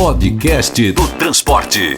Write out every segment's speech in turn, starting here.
Podcast do Transporte.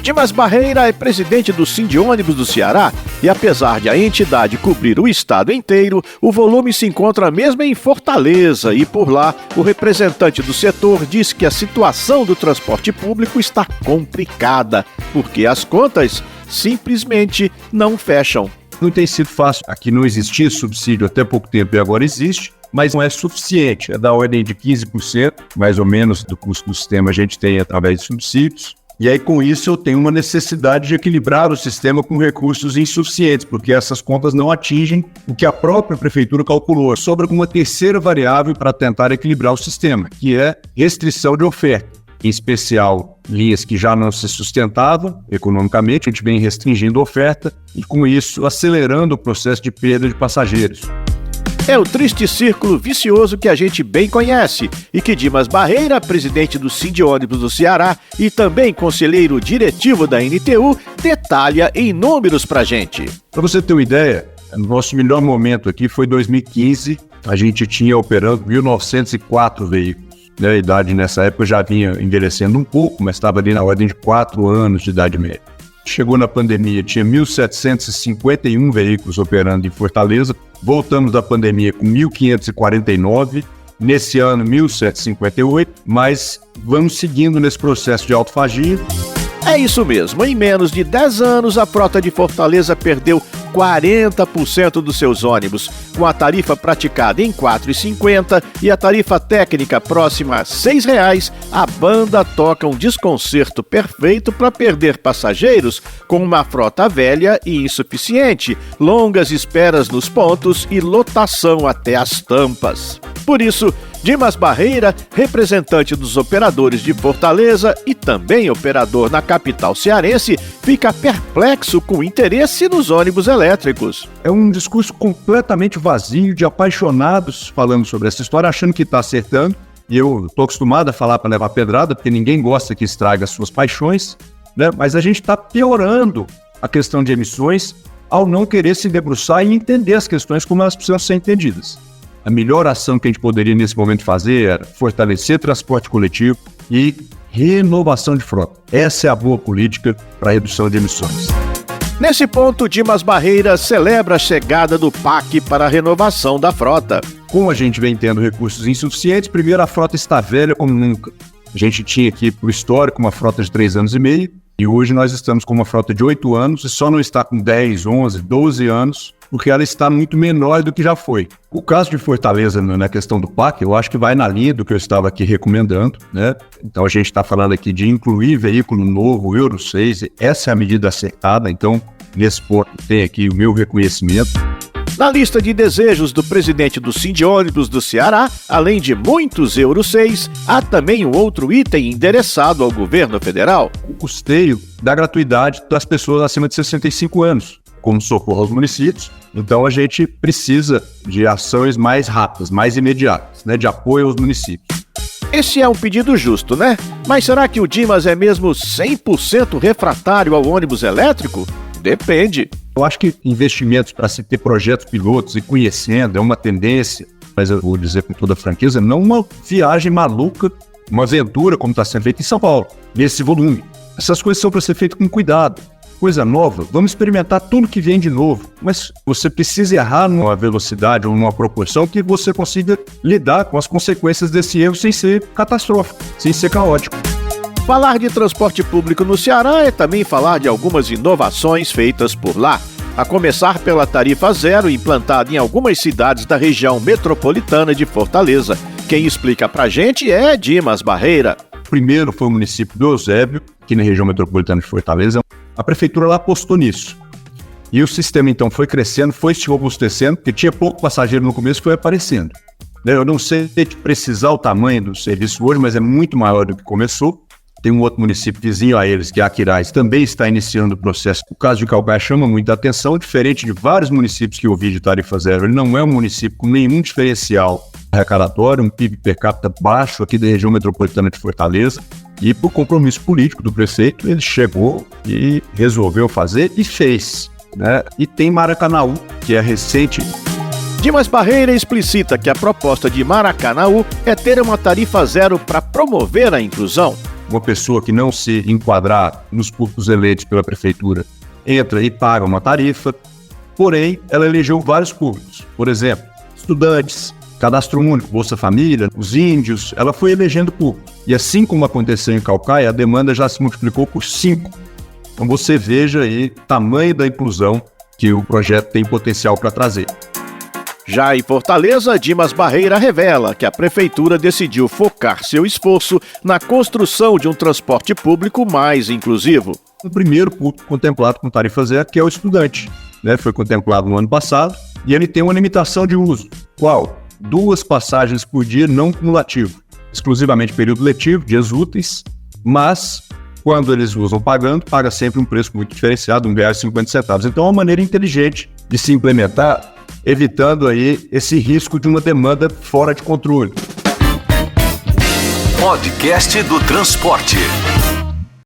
Dimas Barreira é presidente do Sindônibus do Ceará e, apesar de a entidade cobrir o estado inteiro, o volume se encontra mesmo em Fortaleza e, por lá, o representante do setor diz que a situação do transporte público está complicada, porque as contas simplesmente não fecham. Não tem sido fácil. Aqui não existia subsídio até pouco tempo e agora existe, mas não é suficiente. É da ordem de 15%, mais ou menos, do custo do sistema a gente tem através de subsídios. E aí, com isso, eu tenho uma necessidade de equilibrar o sistema com recursos insuficientes, porque essas contas não atingem o que a própria prefeitura calculou. Sobra uma terceira variável para tentar equilibrar o sistema, que é restrição de oferta. Em especial, linhas que já não se sustentavam economicamente, a gente vem restringindo a oferta e, com isso, acelerando o processo de perda de passageiros. É o triste círculo vicioso que a gente bem conhece e que Dimas Barreira, presidente do Sindônibus do Ceará e também conselheiro diretivo da NTU, detalha em números pra gente. Para você ter uma ideia, o nosso melhor momento aqui foi 2015, a gente tinha operando 1.904 veículos. A idade nessa época já vinha envelhecendo um pouco, mas estava ali na ordem de 4 anos de idade média. Chegou na pandemia, tinha 1.751 veículos operando em Fortaleza. Voltamos da pandemia com 1.549, nesse ano 1.758, mas vamos seguindo nesse processo de autofagia. É isso mesmo, em menos de 10 anos a frota de Fortaleza perdeu 40% dos seus ônibus, com a tarifa praticada em R$ 4,50 e a tarifa técnica próxima a R$ 6, a banda toca um desconcerto perfeito para perder passageiros com uma frota velha e insuficiente, longas esperas nos pontos e lotação até as tampas. Por isso, Dimas Barreira, representante dos operadores de Fortaleza e também operador na capital cearense, fica perplexo com o interesse nos ônibus elétricos. É um discurso completamente vazio de apaixonados falando sobre essa história, achando que está acertando. E eu estou acostumado a falar para levar pedrada, porque ninguém gosta que estraga as suas paixões, né? Mas a gente está piorando a questão de emissões ao não querer se debruçar e entender as questões como elas precisam ser entendidas. A melhor ação que a gente poderia nesse momento fazer era fortalecer transporte coletivo e renovação de frota. Essa é a boa política para a redução de emissões. Nesse ponto, Dimas Barreira celebra a chegada do PAC para a renovação da frota. Como a gente vem tendo recursos insuficientes, primeiro a frota está velha como nunca. A gente tinha aqui, para o histórico, uma frota de 3 anos e meio, e hoje nós estamos com uma frota de 8 anos, e só não está com 10, 11, 12 anos, porque ela está muito menor do que já foi. O caso de Fortaleza, na questão do PAC, eu acho que vai na linha do que eu estava aqui recomendando, né? Então a gente está falando aqui de incluir veículo novo, Euro 6, essa é a medida acertada, então nesse ponto tem aqui o meu reconhecimento. Na lista de desejos do presidente do Sindônibus do Ceará, além de muitos Euro 6, há também um outro item endereçado ao governo federal. O custeio da gratuidade das pessoas acima de 65 anos, como socorro aos municípios. Então a gente precisa de ações mais rápidas, mais imediatas, né, de apoio aos municípios. Esse é um pedido justo, né? Mas será que o Dimas é mesmo 100% refratário ao ônibus elétrico? Depende. Eu acho que investimentos para se ter projetos pilotos e conhecendo é uma tendência, mas eu vou dizer com toda franqueza, não uma viagem maluca, uma aventura como está sendo feita em São Paulo, nesse volume. Essas coisas são para ser feitas com cuidado. Coisa nova, vamos experimentar tudo que vem de novo, mas você precisa errar numa velocidade ou numa proporção que você consiga lidar com as consequências desse erro sem ser catastrófico, sem ser caótico. Falar de transporte público no Ceará é também falar de algumas inovações feitas por lá, a começar pela tarifa zero implantada em algumas cidades da região metropolitana de Fortaleza. Quem explica pra gente é Dimas Barreira. Primeiro foi o município do Eusébio, aqui na região metropolitana de Fortaleza. A prefeitura lá apostou nisso. E o sistema então foi crescendo, foi se robustecendo, porque tinha pouco passageiro no começo, foi aparecendo. Eu não sei precisar o tamanho do serviço hoje, mas é muito maior do que começou. Tem um outro município vizinho a eles, que é Aquiraz, também está iniciando o processo. O caso de Calcaia chama muita atenção, diferente de vários municípios que eu vi de tarifa zero. Ele não é um município com nenhum diferencial arrecadatório, um PIB per capita baixo aqui da região metropolitana de Fortaleza. E por compromisso político do prefeito, ele chegou e resolveu fazer e fez, né? E tem Maracanaú, que é recente. Dimas Barreira explicita que a proposta de Maracanaú é ter uma tarifa zero para promover a inclusão. Uma pessoa que não se enquadrar nos públicos eleitos pela prefeitura entra e paga uma tarifa, porém ela elegeu vários públicos. Por exemplo, estudantes, Cadastro Único, Bolsa Família, os índios, ela foi elegendo público. E assim como aconteceu em Caucaia, a demanda já se multiplicou por 5. Então você veja aí o tamanho da inclusão que o projeto tem potencial para trazer. Já em Fortaleza, Dimas Barreira revela que a prefeitura decidiu focar seu esforço na construção de um transporte público mais inclusivo. O primeiro público contemplado com tarifa zero, que é o estudante, foi contemplado no ano passado, e ele tem uma limitação de uso. Qual? 2 passagens por dia não cumulativo, exclusivamente período letivo, dias úteis, mas quando eles usam pagando, paga sempre um preço muito diferenciado, R$ 1,50. Então é uma maneira inteligente de se implementar, evitando aí esse risco de uma demanda fora de controle. Podcast do Transporte.